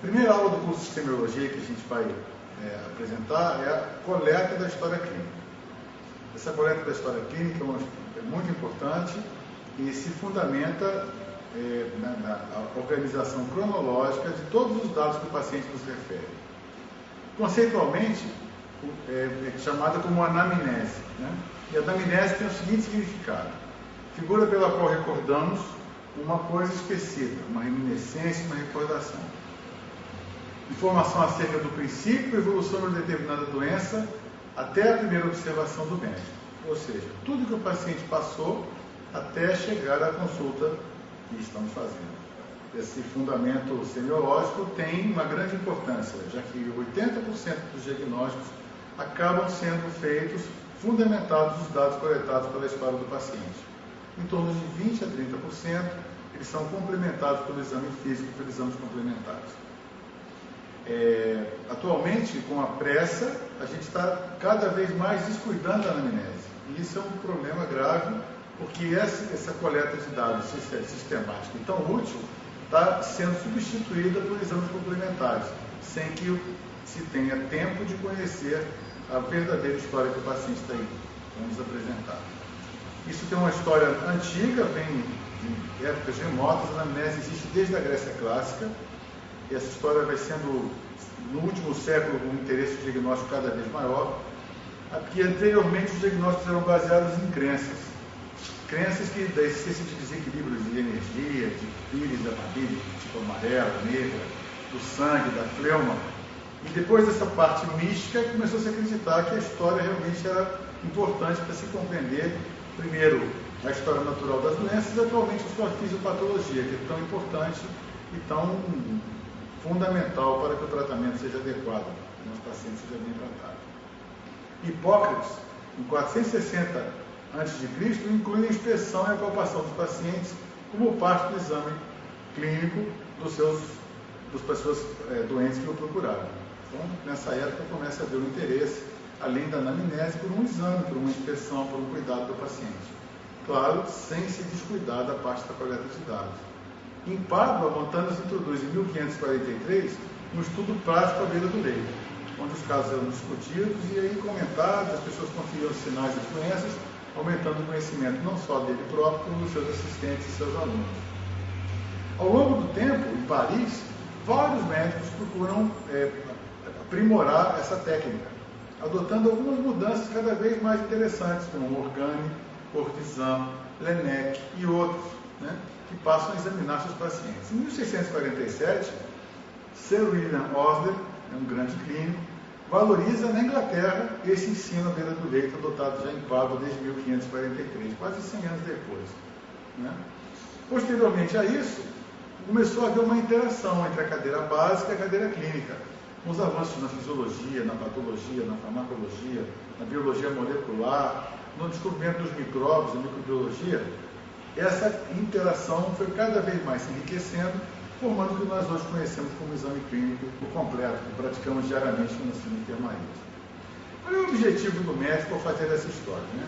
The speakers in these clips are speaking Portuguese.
primeira aula do curso de Semiologia que a gente vai apresentar é a coleta da história clínica. Essa coleta da história clínica é muito importante e se fundamenta na organização cronológica de todos os dados que o paciente nos refere. Conceitualmente, é chamada como anamnese, né? E a anamnese tem o seguinte significado: figura pela qual recordamos uma coisa esquecida, uma reminiscência, uma recordação. Informação acerca do princípio e evolução de uma determinada doença até a primeira observação do médico. Ou seja, tudo que o paciente passou até chegar à consulta que estamos fazendo. Esse fundamento semiológico tem uma grande importância, já que 80% dos diagnósticos acabam sendo feitos fundamentados nos dados coletados pela história do paciente. Em torno de 20% a 30%, eles são complementados pelo exame físico e pelos exames complementares. Atualmente, com a pressa, a gente está cada vez mais descuidando da anamnese. E isso é um problema grave, porque essa coleta de dados sistemática e tão útil está sendo substituída por exames complementares, sem que se tenha tempo de conhecer a verdadeira história que o paciente está aí. Vamos apresentar. Isso tem uma história antiga, vem de épocas remotas. A anamnese existe desde a Grécia Clássica. E essa história vai sendo, no último século, com um interesse diagnóstico cada vez maior. Aqui, anteriormente, os diagnósticos eram baseados em crenças. Crenças que da existência de desequilíbrios de energia, de pires da família, tipo amarela, negra, do sangue, da fleuma. E depois dessa parte mística, começou a se acreditar que a história realmente era importante para se compreender, primeiro, a história natural das doenças e, atualmente, a sua fisiopatologia, que é tão importante e tão fundamental para que o tratamento seja adequado, que o nosso paciente seja bem tratado. Hipócrates, em 460 a.C., inclui a inspeção e a palpação dos pacientes como parte do exame clínico das pessoas doentes que o procuraram. Então, nessa época, começa a haver um interesse, além da anamnese, por um exame, por uma inspeção, por um cuidado do paciente. Claro, sem se descuidar da parte da coleta de dados. Em Pádua, Montanus introduz, em 1543, um estudo prático à beira do leito, onde os casos eram discutidos e aí comentados, as pessoas conferiam os sinais das doenças, aumentando o conhecimento não só dele próprio, como dos seus assistentes e seus alunos. Ao longo do tempo, em Paris, vários médicos procuram aprimorar essa técnica, adotando algumas mudanças cada vez mais interessantes, como Morgane, Courtisan, Laennec e outros, né, que passam a examinar seus pacientes. Em 1647, Sir William Osler, um grande clínico, valoriza na Inglaterra esse ensino à beira do leito, adotado já em Pádua desde 1543, quase 100 anos depois, né? Posteriormente a isso, começou a haver uma interação entre a cadeira básica e a cadeira clínica, com os avanços na fisiologia, na patologia, na farmacologia, na biologia molecular, no descobrimento dos micróbios, na microbiologia. Essa interação foi cada vez mais se enriquecendo, formando o que nós hoje conhecemos como exame clínico completo, que praticamos diariamente no ensino de enfermaria. Qual é o objetivo do médico ao fazer essa história, né?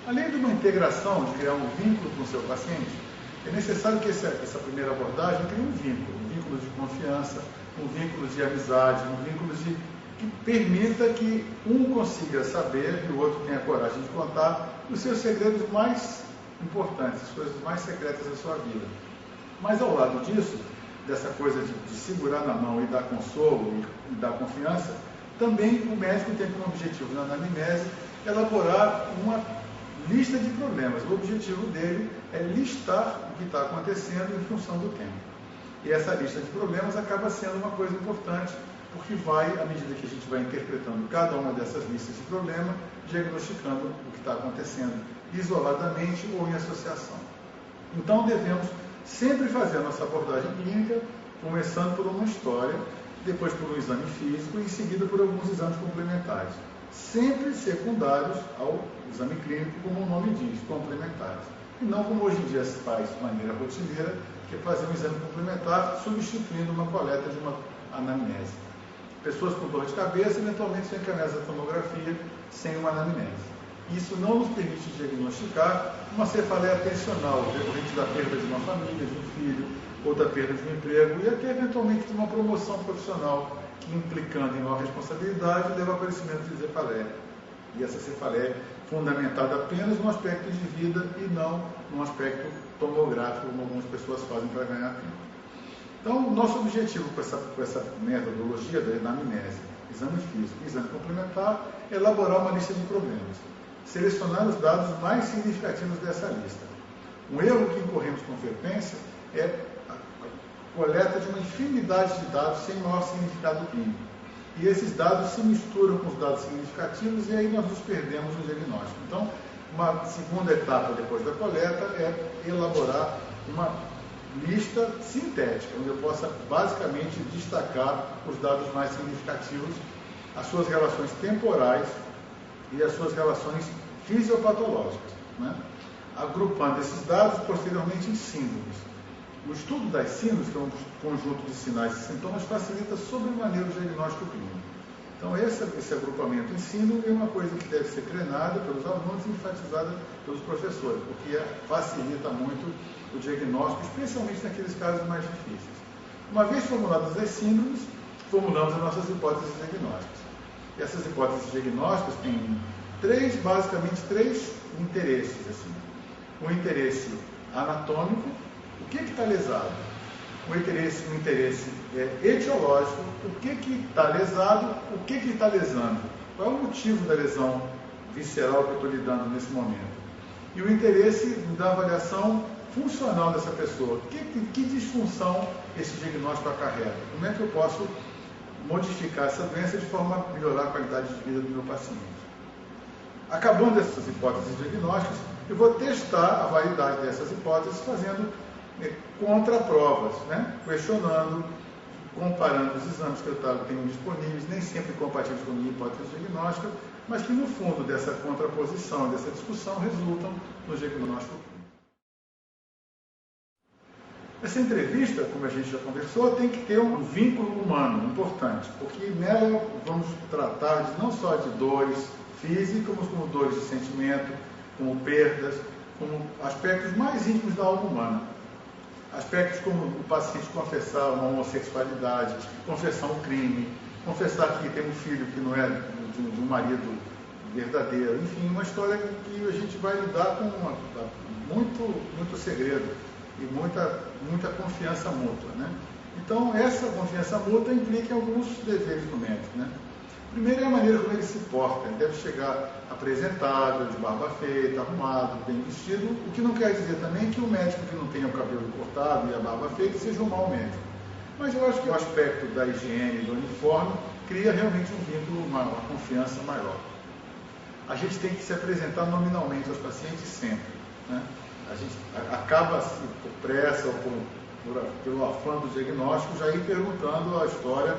Além de uma integração, de criar um vínculo com o seu paciente, é necessário que essa primeira abordagem crie um vínculo de confiança, um vínculo de amizade, um vínculo que permita que um consiga saber e o outro tenha coragem de contar os seus segredos mais importantes, as coisas mais secretas da sua vida. Mas ao lado disso, dessa coisa de segurar na mão e dar consolo e dar confiança, também o médico tem como objetivo na anamnese elaborar uma lista de problemas. O objetivo dele é listar o que está acontecendo em função do tempo. E essa lista de problemas acaba sendo uma coisa importante, porque vai, à medida que a gente vai interpretando cada uma dessas listas de problemas, diagnosticando o que está acontecendo isoladamente ou em associação. Então, devemos sempre fazer a nossa abordagem clínica, começando por uma história, depois por um exame físico e em seguida por alguns exames complementares. Sempre secundários ao exame clínico, como o nome diz, complementares. E não como hoje em dia se faz de maneira rotineira, que é fazer um exame complementar substituindo uma coleta de uma anamnese. Pessoas com dor de cabeça eventualmente são encaminhadas à tomografia sem uma anamnese. Isso não nos permite diagnosticar uma cefaleia tensional, decorrente da perda de uma família, de um filho, ou da perda de um emprego, e até eventualmente de uma promoção profissional, que, implicando em maior responsabilidade, leva ao aparecimento de cefaleia. E essa cefaleia é fundamentada apenas no aspecto de vida e não no aspecto tomográfico, como algumas pessoas fazem para ganhar tempo. Então, nosso objetivo com essa metodologia da anamnese, exame físico e exame complementar, é elaborar uma lista de problemas, selecionar os dados mais significativos dessa lista. Um erro que incorremos com frequência é a coleta de uma infinidade de dados sem maior significado clínico. E esses dados se misturam com os dados significativos e aí nós nos perdemos no diagnóstico. Então, uma segunda etapa depois da coleta é elaborar uma lista sintética, onde eu possa basicamente destacar os dados mais significativos, as suas relações temporais e as suas relações fisiopatológicas, né? Agrupando esses dados posteriormente em síndromes. O estudo das síndromes, que é um conjunto de sinais e sintomas, facilita sobremaneira o diagnóstico clínico. Então, esse agrupamento em síndrome é uma coisa que deve ser treinada pelos alunos e enfatizada pelos professores, porque facilita muito o diagnóstico, especialmente naqueles casos mais difíceis. Uma vez formuladas as síndromes, formulamos as nossas hipóteses diagnósticas. E essas hipóteses diagnósticas têm basicamente três interesses. Assim. Um interesse anatômico, o que está lesado? Um interesse etiológico, o que está lesado, o que está lesando? Qual é o motivo da lesão visceral que eu estou lidando nesse momento? E o interesse da avaliação funcional dessa pessoa. Que disfunção esse diagnóstico acarreta? Como é que eu posso modificar essa doença de forma a melhorar a qualidade de vida do meu paciente? Acabando essas hipóteses diagnósticas, eu vou testar a validade dessas hipóteses fazendo contraprovas, né? Questionando, comparando os exames que eu tenho disponíveis, nem sempre compatíveis com a minha hipótese diagnóstica, mas que no fundo dessa contraposição, dessa discussão, resultam no diagnóstico. Essa entrevista, como a gente já conversou, tem que ter um vínculo humano importante, porque nela vamos tratar não só de dores físicas, como dores de sentimento, como perdas, como aspectos mais íntimos da alma humana. Aspectos como o paciente confessar uma homossexualidade, confessar um crime, confessar que tem um filho que não é de um marido verdadeiro, enfim, uma história que a gente vai lidar com muito segredo e muita confiança mútua, né? Então, essa confiança mútua implica em alguns deveres do médico, né? Primeiro é a maneira como ele se porta. Ele deve chegar apresentável, de barba feita, arrumado, bem vestido, o que não quer dizer também que o médico que não tenha o cabelo cortado e a barba feita seja um mau médico. Mas eu acho que o aspecto da higiene, do uniforme, cria realmente um vínculo, uma confiança maior. A gente tem que se apresentar nominalmente aos pacientes sempre, né? A gente acaba, por pressa ou pelo afã do diagnóstico, já ir perguntando a história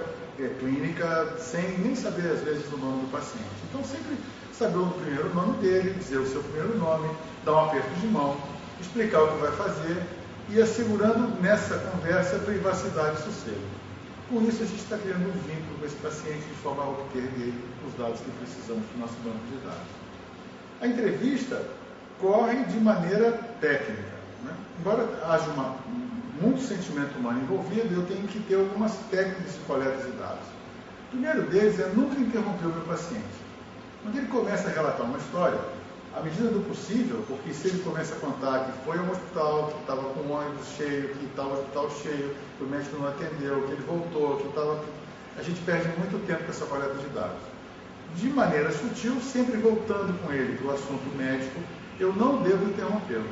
clínica sem nem saber, às vezes, o nome do paciente. Então, sempre saber o primeiro nome dele, dizer o seu primeiro nome, dar um aperto de mão, explicar o que vai fazer e assegurando nessa conversa a privacidade e sossego. Com isso, a gente está criando um vínculo com esse paciente de forma a obter dele os dados que precisamos do nosso banco de dados. A entrevista corre de maneira técnica, né? Embora haja muito sentimento humano envolvido, eu tenho que ter algumas técnicas de coleta de dados. O primeiro deles é nunca interromper o meu paciente. Quando ele começa a relatar uma história, à medida do possível, porque se ele começa a contar que foi a um hospital, que estava com o ônibus cheio, que estava o hospital cheio, que o médico não atendeu, que ele voltou, que estava... A gente perde muito tempo com essa coleta de dados. De maneira sutil, sempre voltando com ele para o assunto médico, eu não devo interrompê-lo.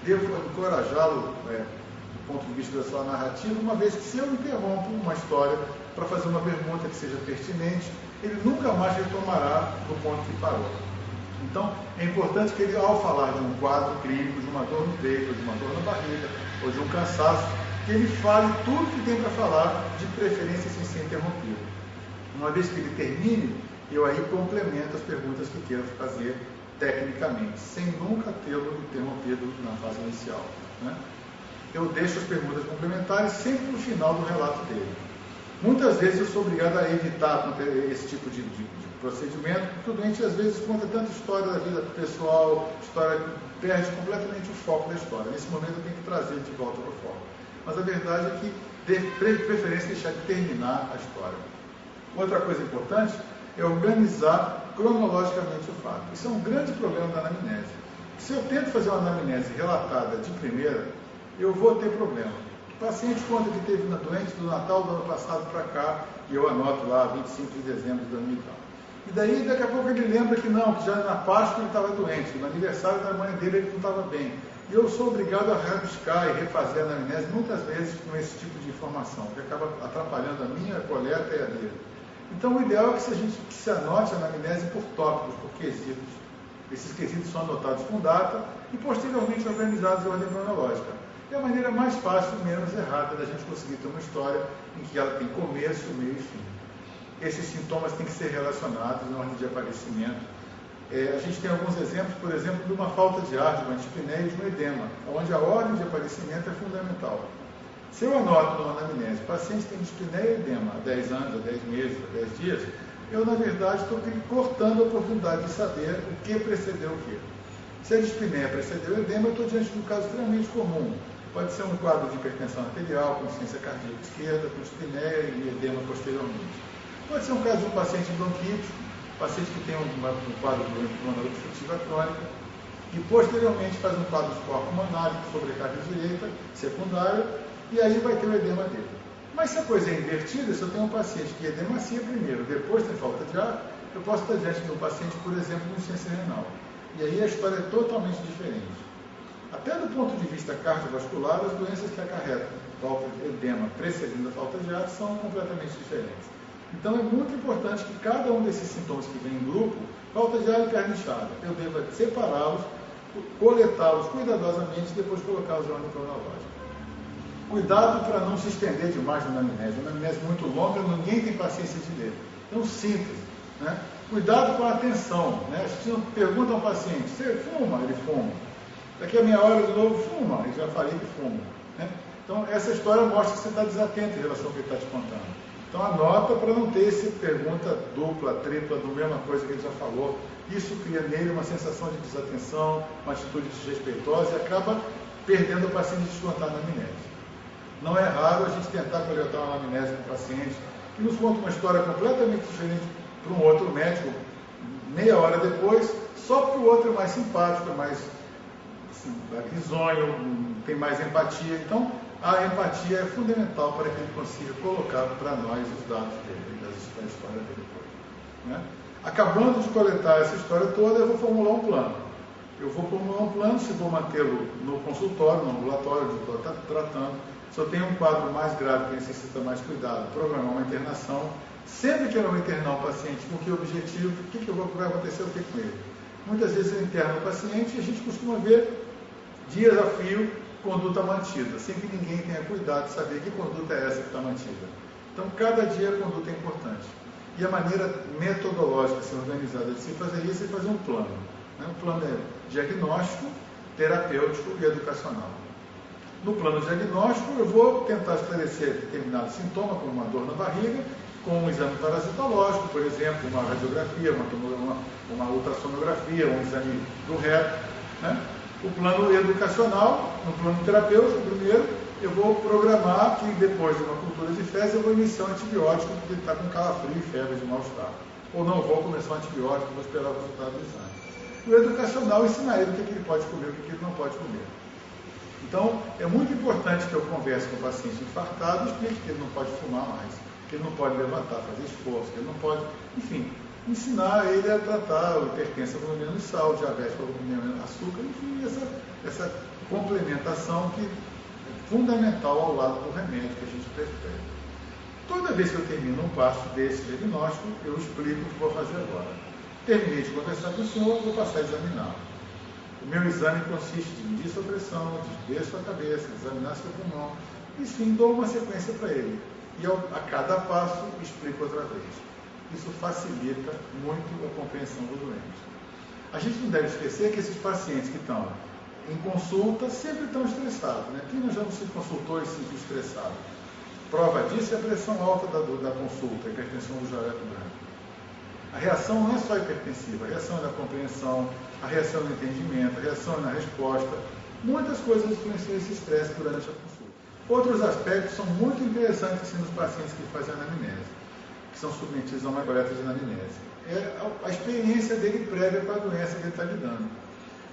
Devo encorajá-lo, do ponto de vista da sua narrativa, uma vez que se eu interrompo uma história para fazer uma pergunta que seja pertinente, ele nunca mais retomará do ponto que parou. Então, é importante que ele, ao falar de um quadro clínico, de uma dor no peito, de uma dor na barriga, ou de um cansaço, que ele fale tudo que tem para falar, de preferência sem ser interrompido. Uma vez que ele termine, eu aí complemento as perguntas que quero fazer tecnicamente, sem nunca tê-lo interrompido na fase inicial, né? Eu deixo as perguntas complementares sempre no final do relato dele. Muitas vezes eu sou obrigado a evitar esse tipo de procedimento, porque o doente às vezes conta tanta história da vida pessoal, história que perde completamente o foco da história. Nesse momento eu tenho que trazer ele de volta para o foco. Mas a verdade é que, de preferência, deixar de terminar a história. Outra coisa importante é organizar cronologicamente o fato. Isso é um grande problema da anamnese. Se eu tento fazer uma anamnese relatada de primeira, eu vou ter problema. O paciente conta que teve doente do Natal do ano passado para cá, e eu anoto lá 25 de dezembro de 2000 e tal. E daí, daqui a pouco ele lembra que não, que já na Páscoa ele estava doente, no aniversário da mãe dele ele não estava bem. E eu sou obrigado a rabiscar e refazer a anamnese muitas vezes com esse tipo de informação, que acaba atrapalhando a minha coleta e a dele. Então, o ideal é que se anote a anamnese por tópicos, por quesitos. Esses quesitos são anotados com data e posteriormente organizados em ordem cronológica. É a maneira mais fácil e menos errada da gente conseguir ter uma história em que ela tem começo, meio e fim. Esses sintomas têm que ser relacionados na ordem de aparecimento. A gente tem alguns exemplos, por exemplo, de uma falta de ar, de uma dispneia e de um edema, onde a ordem de aparecimento é fundamental. Se eu anoto numa anamnese, o paciente tem dispneia e edema há 10 anos, há 10 meses, há 10 dias, eu, na verdade, estou cortando a oportunidade de saber o que precedeu o quê. Se a dispneia precedeu o edema, eu estou diante de um caso extremamente comum. Pode ser um quadro de hipertensão arterial, com insuficiência cardíaca esquerda, com dispneia e edema posteriormente. Pode ser um caso de um paciente bronquítico, paciente que tem um quadro de bronquiolite obstrutiva crônica, e posteriormente faz um quadro de corpo pulmonar, sobrecarga direita, secundária, e aí vai ter o edema dele. Mas se a coisa é invertida, se eu tenho um paciente que edemacia primeiro, depois tem falta de ar, eu posso estar diante de um paciente, por exemplo, com insuficiência renal. E aí a história é totalmente diferente. Até do ponto de vista cardiovascular, as doenças que acarretam falta de edema precedendo a falta de ar são completamente diferentes. Então é muito importante que cada um desses sintomas que vem em grupo, falta de ar e perna inchada, eu deva separá-los, coletá-los cuidadosamente e depois colocá-los em ordem cronológica. Cuidado para não se estender demais na anamnese. Uma anamnese muito longa, ninguém tem paciência de ler. Então, síntese. Né? Cuidado com a atenção. Né? A gente não pergunta ao paciente, você fuma? Ele fuma. Daqui a meia hora de novo, fuma. Eu já falei que fuma. Né? Então, essa história mostra que você está desatento em relação ao que ele está te contando. Então, anota para não ter essa pergunta dupla, tripla, do mesma coisa que ele já falou. Isso cria nele uma sensação de desatenção, uma atitude desrespeitosa e acaba perdendo o paciente de descontar na anamnese. Não é raro a gente tentar coletar uma anamnese com o paciente que nos conta uma história completamente diferente para um outro médico, meia hora depois, só porque o outro é mais simpático, é mais assim, risonho, tem mais empatia. Então, a empatia é fundamental para que ele consiga colocar para nós os dados dele, da história dele toda. Né? Acabando de coletar essa história toda, eu vou formular um plano. Eu vou formular um plano, se vou mantê-lo no consultório, no ambulatório, onde estou tratando. Se eu tenho um quadro mais grave que necessita mais cuidado, programar uma internação. Sempre que eu vou internar um paciente, com que objetivo, o que vai acontecer com ele? Muitas vezes eu interno o paciente e a gente costuma ver dias a fio, conduta mantida, sem que ninguém tenha cuidado de saber que conduta é essa que está mantida. Então, cada dia a conduta é importante. E a maneira metodológica, assim, organizada de se fazer isso é fazer um plano. Né? Um plano é diagnóstico, terapêutico e educacional. No plano diagnóstico, eu vou tentar esclarecer determinado sintoma, como uma dor na barriga, com um exame parasitológico, por exemplo, uma radiografia, uma ultrassonografia, um exame do reto. Né? O plano educacional, no plano terapêutico, primeiro, eu vou programar que depois de uma cultura de fezes eu vou iniciar um antibiótico porque ele está com calafrio e febre de mal-estar. Ou não vou começar um antibiótico, vou esperar o resultado do exame. E o educacional ensinar ele o que ele pode comer e o que ele não pode comer. Então, é muito importante que eu converse com o paciente infartado e explique que ele não pode fumar mais, que ele não pode levantar, fazer esforço, que ele não pode, enfim, ensinar ele a tratar a hipertensão por menos sal, diabetes por menos açúcar, enfim, essa complementação que é fundamental ao lado do remédio que a gente prescreve. Toda vez que eu termino um passo desse diagnóstico, eu explico o que vou fazer agora. Terminei de conversar com o senhor, vou passar a examinar. O meu exame consiste de medir sua pressão, de ver sua cabeça, examinar seu pulmão, e sim, dou uma sequência para ele. E a cada passo, explico outra vez. Isso facilita muito a compreensão do doente. A gente não deve esquecer que esses pacientes que estão em consulta sempre estão estressados. Né? Quem já não se consultou e se sentiu estressado? Prova disso é a pressão alta da consulta, a hipertensão do jaleco branco. A reação não é só hipertensiva, a reação é na compreensão, a reação no entendimento, a reação é na resposta. Muitas coisas influenciam esse estresse durante a consulta. Outros aspectos são muito interessantes assim, nos pacientes que fazem anamnese, que são submetidos a uma coleta de anamnese. É a experiência dele prévia com a doença que ele está lidando.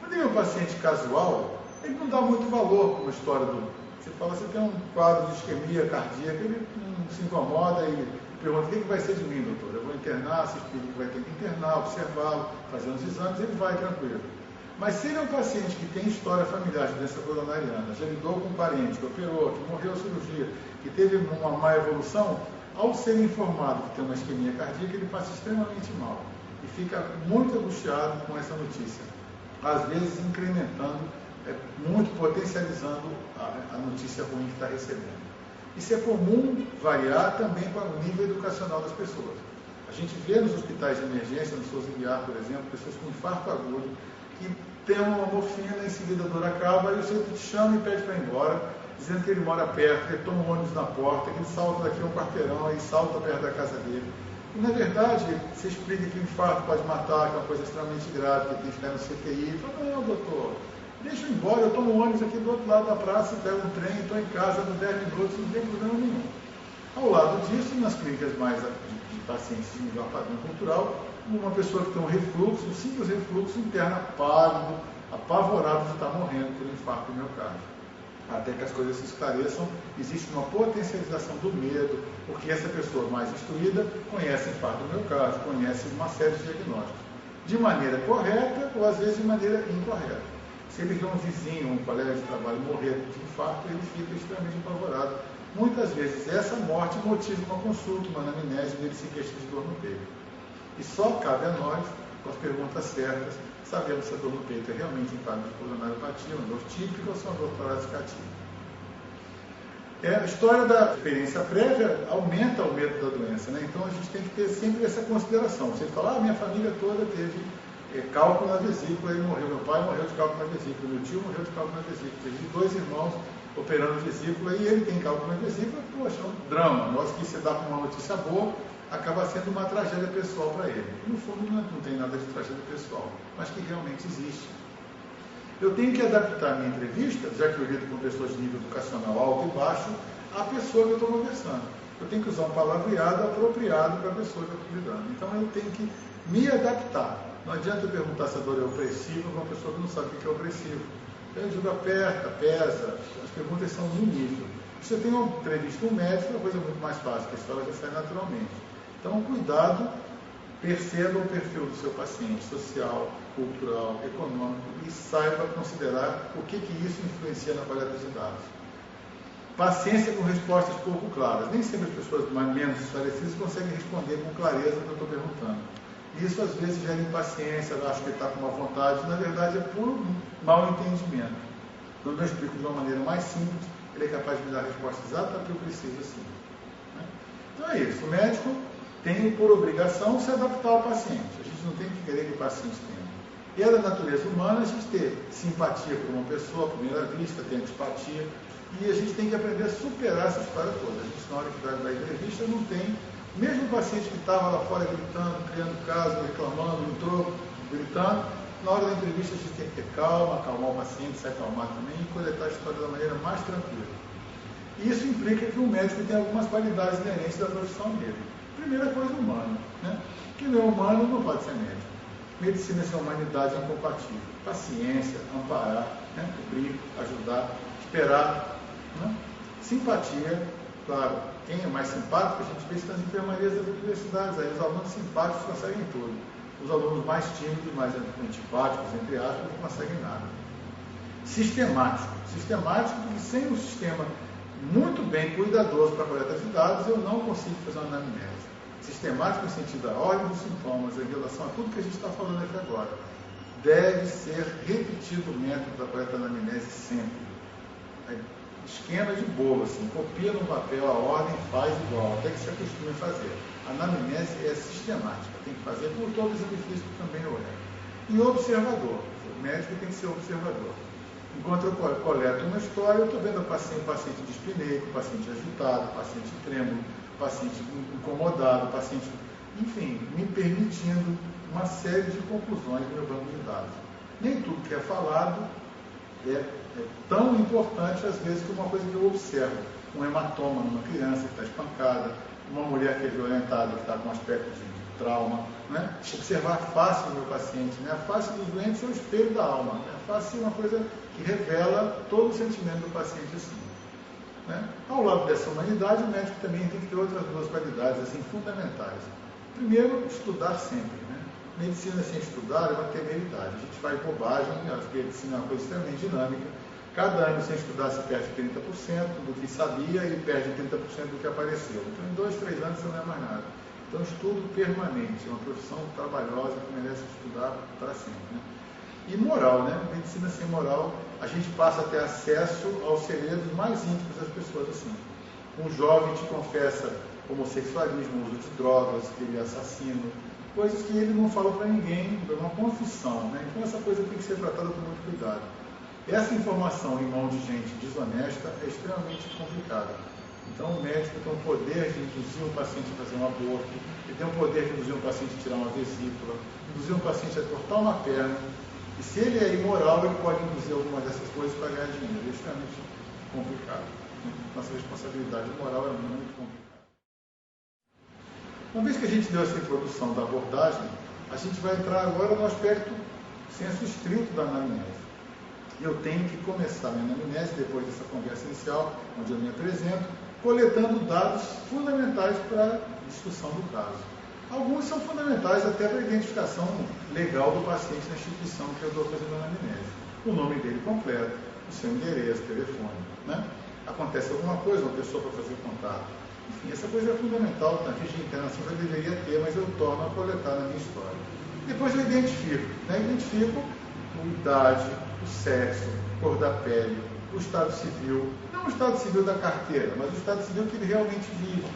Quando ele é um paciente casual, ele não dá muito valor para uma história do... Você fala, você tem um quadro de isquemia cardíaca, ele não se incomoda e pergunta, o que vai ser de mim, doutor? Eu vou internar, se explica que vai ter que internar, observá-lo, fazer uns exames, ele vai tranquilo. Mas se ele é um paciente que tem história familiar de doença coronariana, já lidou com um parente que operou, que morreu a cirurgia, que teve uma má evolução, ao ser informado que tem uma isquemia cardíaca, ele passa extremamente mal e fica muito angustiado com essa notícia, às vezes incrementando, muito potencializando a notícia ruim que está recebendo. Isso é comum variar também com o nível educacional das pessoas. A gente vê nos hospitais de emergência, no Souza Aguiar, por exemplo, pessoas com infarto agudo, que tem uma morfina, em seguida a dor acaba, e o centro te chama e pede para ir embora, dizendo que ele mora perto, que ele toma um ônibus na porta, que ele salta daqui a um quarteirão, aí salta perto da casa dele. E, na verdade, você explica que o infarto pode matar, que é uma coisa extremamente grave, que tem que ficar no CTI. Ele fala, não, doutor, deixa eu ir embora, eu tomo um ônibus aqui do outro lado da praça, pego um trem, estou em casa nos 10 minutos, não tem problema nenhum. Ao lado disso, nas clínicas mais de pacientes de nível padrão cultural, uma pessoa que tem um refluxo, um simples refluxo, interna pálido, apavorado de estar morrendo por infarto do miocárdio. Até que as coisas se esclareçam, existe uma potencialização do medo, porque essa pessoa mais instruída conhece infarto do miocárdio, conhece uma série de diagnósticos, de maneira correta ou às vezes de maneira incorreta. Se ele vê um vizinho, um colega de trabalho morrer de infarto, ele fica extremamente apavorado. Muitas vezes essa morte motiva uma consulta, uma anamnese, dele se queixa de dor no peito. E só cabe a nós, com as perguntas certas, sabemos se a dor no peito é realmente um quadro de coronariopatia, uma dor típica ou se é uma dor torácica. A história da experiência prévia aumenta o medo da doença, né? Então a gente tem que ter sempre essa consideração. Você fala, minha família toda teve cálculo na vesícula e morreu. Meu pai morreu de cálculo na vesícula, meu tio morreu de cálculo na vesícula. Teve 2 irmãos operando vesícula e ele tem cálculo na vesícula. Poxa, é um drama. Nós que se dá com uma notícia boa, acaba sendo uma tragédia pessoal para ele. No fundo, não tem nada de tragédia pessoal, mas que realmente existe. Eu tenho que adaptar a minha entrevista, já que eu lido com pessoas de nível educacional alto e baixo, à pessoa que eu estou conversando. Eu tenho que usar um palavreado apropriado para a pessoa que eu estou lidando. Então, eu tenho que me adaptar. Não adianta eu perguntar se a dor é opressiva para uma pessoa que não sabe o que é opressivo. Eu digo, aperta, pesa, as perguntas são no nível. Se eu tenho uma entrevista com um médico, é uma coisa muito mais fácil, porque a história já sai naturalmente. Então, cuidado, perceba o perfil do seu paciente, social, cultural, econômico, e saiba considerar o que isso influencia na coleta de dados. Paciência com respostas pouco claras. Nem sempre as pessoas menos esclarecidas conseguem responder com clareza o que eu estou perguntando. Isso, às vezes, gera impaciência, acho que ele está com uma vontade, na verdade, é puro mau entendimento. Quando eu explico de uma maneira mais simples, ele é capaz de me dar a resposta exata que eu preciso, assim. Então é isso. O médico tem por obrigação se adaptar ao paciente. A gente não tem que querer que o paciente tenha. E é da natureza humana a gente ter simpatia por uma pessoa, à primeira vista, ter antipatia, e a gente tem que aprender a superar essa história toda. A gente, na hora que vai da entrevista, não tem... Mesmo o paciente que estava lá fora gritando, criando caso, reclamando, entrou gritando, na hora da entrevista a gente tem que ter calma, acalmar o paciente, se acalmar também e coletar a história da maneira mais tranquila. E isso implica que o médico tem algumas qualidades inerentes da profissão dele. Primeira coisa, humano. Né? Quem não é humano não pode ser médico. Medicina sem humanidade é incompatível. Paciência, amparar, né? Cobrir, ajudar, esperar. Né? Simpatia, claro. Quem é mais simpático, a gente vê isso nas enfermarias das universidades. Aí os alunos simpáticos conseguem tudo. Os alunos mais tímidos, mais antipáticos, entre aspas, não conseguem nada. Sistemático. Sistemático porque sem um sistema muito bem cuidadoso para a coleta de dados, eu não consigo fazer uma anamnese. Sistemático no sentido da ordem dos sintomas, em relação a tudo que a gente está falando aqui agora. Deve ser repetido o método da coleta da anamnese sempre. Esquema de bolo, assim, copia no papel a ordem, faz igual, até que se acostume a fazer. A anamnese é sistemática, tem que fazer por todos os exercícios que também eu é. E observador, o médico tem que ser observador. Enquanto eu coleto uma história, eu estou vendo o paciente dispineico, paciente agitado, paciente trêmulo, paciente incomodado, paciente, enfim, me permitindo uma série de conclusões no meu banco de dados. Nem tudo que é falado é tão importante, às vezes, que uma coisa que eu observo. Um hematoma numa criança que está espancada, uma mulher que é violentada, que está com aspecto de trauma, né? Observar a face do meu paciente, né? A face dos doentes é o espelho da alma, né? A face é uma coisa que revela todo o sentimento do paciente assim, né? Ao lado dessa humanidade, o médico também tem que ter outras duas qualidades assim, fundamentais. Primeiro, estudar sempre, né? Medicina sem estudar é uma temeridade, a gente faz bobagem, a medicina é uma coisa extremamente dinâmica. Cada ano, sem estudar, se perde 30% do que sabia e perde 30% do que apareceu. Então, em 2, 3 anos, você não é mais nada. Então, estudo permanente, é uma profissão trabalhosa que merece estudar para sempre, né? E moral, né? Medicina sem moral, a gente passa a ter acesso aos segredos mais íntimos das pessoas assim. Um jovem te confessa homossexualismo, uso de drogas, que ele é assassino, coisas que ele não fala para ninguém, é uma confissão, né? Então, essa coisa tem que ser tratada com muito cuidado. Essa informação em mão de gente desonesta é extremamente complicada. Então, o médico tem o poder de induzir um paciente a fazer um aborto, ele tem o poder de induzir um paciente a tirar uma vesícula, induzir um paciente a cortar uma perna, e se ele é imoral, ele pode induzir alguma dessas coisas para ganhar dinheiro. É extremamente complicado. Nossa responsabilidade moral é muito complicada. Uma vez que a gente deu essa introdução da abordagem, a gente vai entrar agora no aspecto senso estrito da anamnese. Eu tenho que começar a minha anamnese, depois dessa conversa inicial, onde eu me apresento, coletando dados fundamentais para a discussão do caso. Alguns são fundamentais até para a identificação legal do paciente na instituição que eu estou fazendo a anamnese. O nome dele completo, o seu endereço, telefone, né? Acontece alguma coisa, uma pessoa para fazer contato. Enfim, essa coisa é fundamental, na ficha de internação eu deveria ter, mas eu torno a coletar na minha história. Depois eu identifico, né? Identifico a idade, o sexo, cor da pele, o estado civil, não o estado civil da carteira, mas o estado civil que ele realmente vive.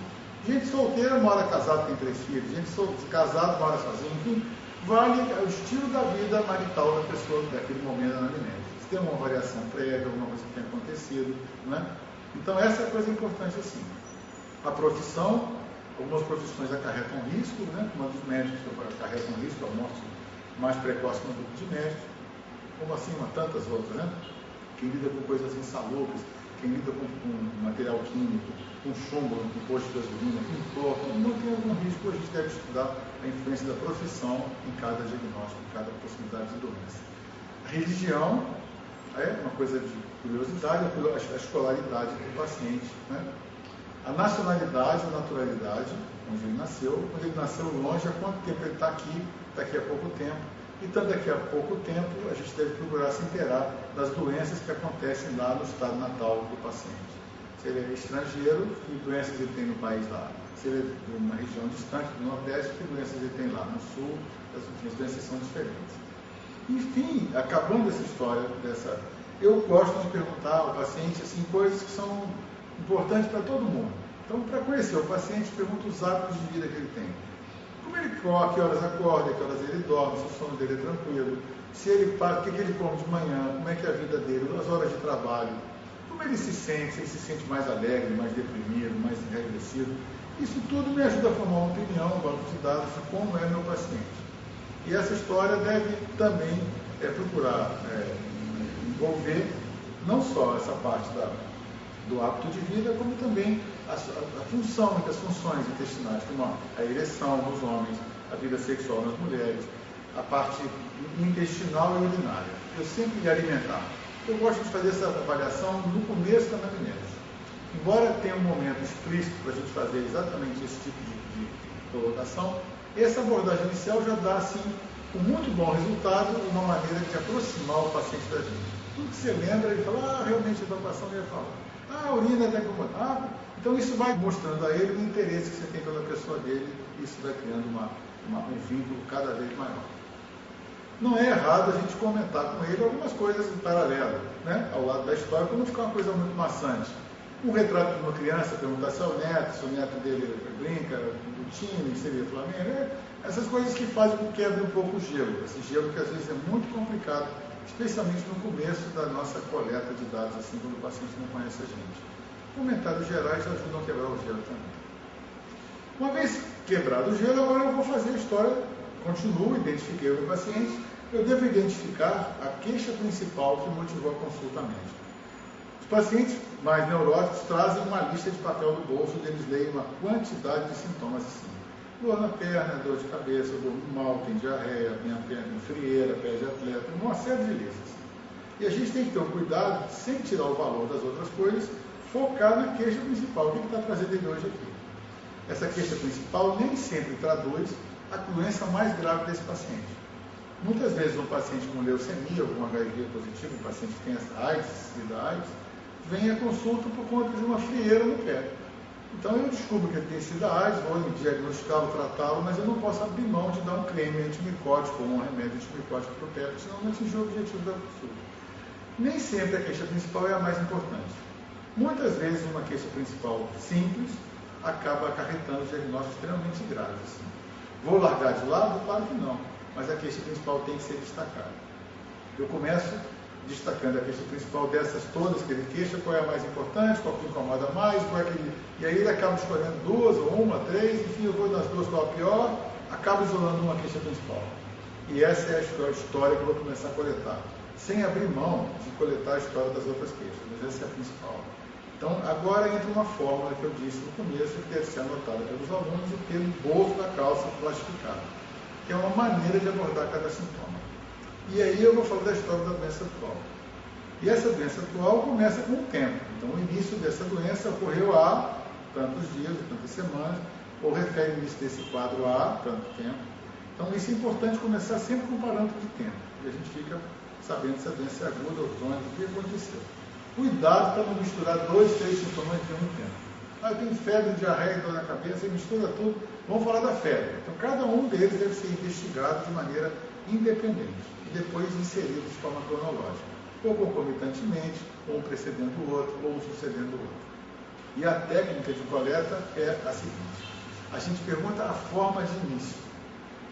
Gente solteira mora casado, tem 3 filhos, gente casado mora sozinho, enfim, vale o estilo da vida marital da pessoa daquele momento na anamnese. Se tem uma variação prévia, alguma coisa que tenha acontecido, né? Então essa é a coisa importante assim. A profissão, algumas profissões acarretam risco, né? Uma dos médicos acarretam risco, a morte mais precoce no grupo de médicos, como assim, tantas outras, né? Quem lida com coisas insalubres, quem lida com material químico, com chumbo, com posto de gasolina, com torto, não tem algum risco, a gente deve estudar a influência da profissão em cada diagnóstico, em cada possibilidade de doença. A religião é uma coisa de curiosidade, a escolaridade do paciente, né? A nacionalidade, a naturalidade, onde ele nasceu, quando ele nasceu longe, há quanto tempo ele está aqui, daqui a pouco tempo. Então, daqui a pouco tempo, a gente deve procurar se inteirar das doenças que acontecem lá no estado natal do paciente. Se ele é estrangeiro, que doenças ele tem no país lá. Se ele é de uma região distante do Nordeste, que doenças ele tem lá. No Sul, as doenças são diferentes. Enfim, acabando essa história, eu gosto de perguntar ao paciente assim, coisas que são importantes para todo mundo. Então, para conhecer o paciente, pergunto os hábitos de vida que ele tem. Como ele corre, que horas acorda, que horas ele dorme, se o sono dele é tranquilo, se ele o que ele come de manhã, como é que é a vida dele, as horas de trabalho, como ele se sente, se ele se sente mais alegre, mais deprimido, mais enraivecido. Isso tudo me ajuda a formar uma opinião, um banco de dados de como é meu paciente. E essa história deve também procurar envolver não só essa parte do hábito de vida, como também a função, as funções intestinais, como a ereção nos homens, a vida sexual nas mulheres, a parte intestinal e urinária. Eu sempre ia alimentar. Eu gosto de fazer essa avaliação no começo da anamnese. Embora tenha um momento explícito para a gente fazer exatamente esse tipo de colocação, essa abordagem inicial já dá, assim, com muito bom resultado, uma maneira de aproximar o paciente da gente. Tudo que você lembra, ele fala, realmente a evacuação ia falar. A urina está incomodada. Então isso vai mostrando a ele o interesse que você tem pela pessoa dele, e isso vai criando um vínculo cada vez maior. Não é errado a gente comentar com ele algumas coisas em paralelo, né? Ao lado da história, para não ficar uma coisa muito maçante. Um retrato de uma criança, perguntar se é o neto dele brinca do time, seria Flamengo, essas coisas que fazem com que quebre um pouco o gelo, esse gelo que às vezes é muito complicado especialmente no começo da nossa coleta de dados, assim, quando o paciente não conhece a gente. Comentários gerais ajudam a quebrar o gelo também. Uma vez quebrado o gelo, agora eu vou fazer a história, continuo, identifiquei o meu paciente, eu devo identificar a queixa principal que motivou a consulta médica. Os pacientes mais neuróticos trazem uma lista de papel do bolso, onde eles leem uma quantidade de sintomas assim. Dor na perna, dor de cabeça, dor mal, tem diarreia, minha perna tem frieira, pé de atleta, uma série de listas. E a gente tem que ter um cuidado, sem tirar o valor das outras coisas, focar na queixa principal. O que está trazendo ele hoje aqui? Essa queixa principal nem sempre traduz a doença mais grave desse paciente. Muitas vezes um paciente com leucemia, ou com HIV positivo, um paciente que tem essa AIDS, AIDS, vem à consulta por conta de uma frieira no pé. Então eu descubro que ele tem SIDA AIDS, vou diagnosticá-lo, tratá-lo, mas eu não posso abrir mão de dar um creme antimicótico ou um remédio antimicótico para o pé, porque senão não atingir o objetivo da consulta. Nem sempre a queixa principal é a mais importante. Muitas vezes uma queixa principal simples acaba acarretando diagnósticos extremamente graves. Assim. Vou largar de lado? Claro que não, mas a queixa principal tem que ser destacada. Eu começo destacando a queixa principal dessas todas que ele queixa, qual é a mais importante, qual que incomoda mais, qual é que ele... E aí ele acaba escolhendo duas, ou uma, três, enfim, eu vou nas duas, qual é a pior, acabo isolando uma queixa principal. E essa é a história que eu vou começar a coletar, sem abrir mão de coletar a história das outras queixas, mas essa é a principal. Então, agora entra uma fórmula que eu disse no começo, que deve ser anotada pelos alunos e ter no bolso da calça plastificado, que é uma maneira de abordar cada sintoma. E aí eu vou falar da história da doença atual. E essa doença atual começa com o tempo. Então, o início dessa doença ocorreu há tantos dias, tantas semanas, ou refere o início desse quadro há tanto tempo. Então, isso é importante começar sempre com parâmetro de tempo. E a gente fica sabendo se a doença é aguda ou crônica, o que aconteceu. Cuidado para não misturar 2, 3 sintomas ao mesmo tempo. Eu tenho febre, diarreia, dor na cabeça, e mistura tudo. Vamos falar da febre. Então, cada um deles deve ser investigado de maneira independente e depois inserido de forma cronológica, ou concomitantemente, ou um precedendo o outro, ou um sucedendo o outro. E a técnica de coleta é a seguinte: a gente pergunta a forma de início,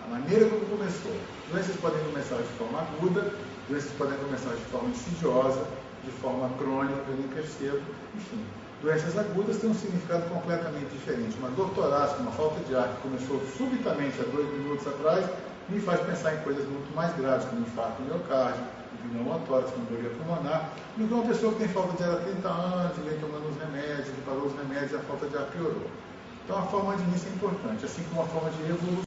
a maneira como começou. Doenças podem começar de forma aguda, doenças podem começar de forma insidiosa, de forma crônica, eu nem percebo, enfim. Doenças agudas têm um significado completamente diferente. Uma dor torácica, uma falta de ar que começou subitamente há 2 minutos atrás, me faz pensar em coisas muito mais graves, como infarto do miocárdio, pneumonia tórax, embolia pulmonar, do que uma pessoa que tem falta de ar há 30 anos, e vem tomando os remédios, que parou os remédios e a falta de ar piorou. Então a forma de início é importante, assim como a forma de evolução.